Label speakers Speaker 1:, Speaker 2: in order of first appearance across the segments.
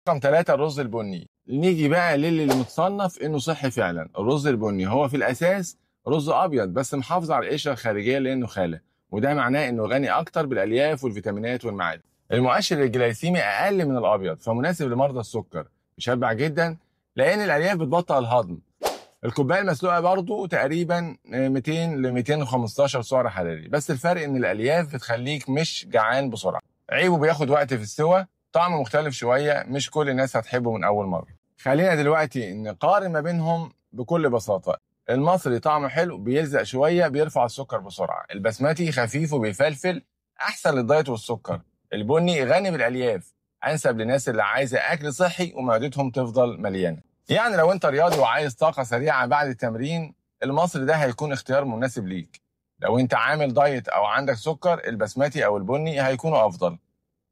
Speaker 1: رقم 3 الرز البني. نيجي بقى للي متصنف انه صحي فعلا. الرز البني هو في الاساس رز ابيض بس محافظ على القشره الخارجيه لانه خالي، وده معناه انه غني اكتر بالالياف والفيتامينات والمعادن. المؤشر الجلايسيمي اقل من الابيض فمناسب لمرضى السكر، بيشبع جدا لان الالياف بتبطئ الهضم. الكوبايه المسلوقه برضو تقريبا 200 ل 215 سعر حراري، بس الفرق ان الالياف بتخليك مش جعان بسرعه. عيبه بياخد وقت في السوى، طعمه مختلف شويه، مش كل الناس هتحبه من اول مره. خلينا دلوقتي نقارن ما بينهم بكل بساطه. المصري طعمه حلو، بيلزق شويه، بيرفع السكر بسرعه. البسمتي خفيف وبيفلفل، احسن للدايت والسكر. البني غني بالالياف، انسب للناس اللي عايزه اكل صحي ومعدتهم تفضل مليانه. يعني لو انت رياضي وعايز طاقه سريعه بعد التمرين، المصري ده هيكون اختيار مناسب ليك. لو انت عامل دايت او عندك سكر، البسمتي او البني هيكونوا افضل.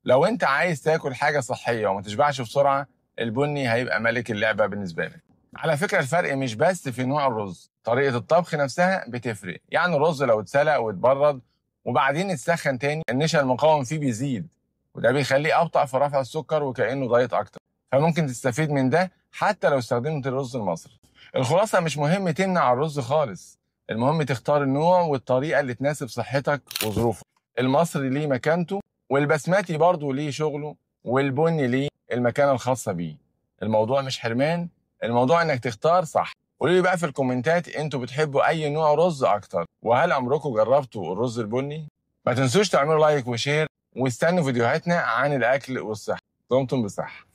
Speaker 1: لو انت عايز تاكل حاجه صحيه وما تشبعش بسرعه، البني هيبقى ملك اللعبه بالنسبه لك. على فكره الفرق مش بس في نوع الرز، طريقه الطبخ نفسها بتفرق. يعني الرز لو اتسلق واتبرد وبعدين اتسخن تاني، النشا المقاوم فيه بيزيد، وده بيخليه ابطأ في رفع السكر وكأنه دايت اكتر. فممكن تستفيد من ده حتى لو استخدمت الرز المصري. الخلاصه مش مهم تمنع الرز خالص، المهم تختار النوع والطريقه اللي تناسب صحتك وظروفك. المصري ليه مكانته، والبسمتي برضه ليه شغله، والبني ليه المكانه الخاصه بيه. الموضوع مش حرمان، الموضوع انك تختار صح. قولوا لي بقى في الكومنتات انتوا بتحبوا اي نوع رز اكتر، وهل عمركم جربتوا الرز البني؟ ما تنسوش تعملوا لايك وشير، واستنوا فيديوهاتنا عن الاكل والصحه. دمتم بصحه.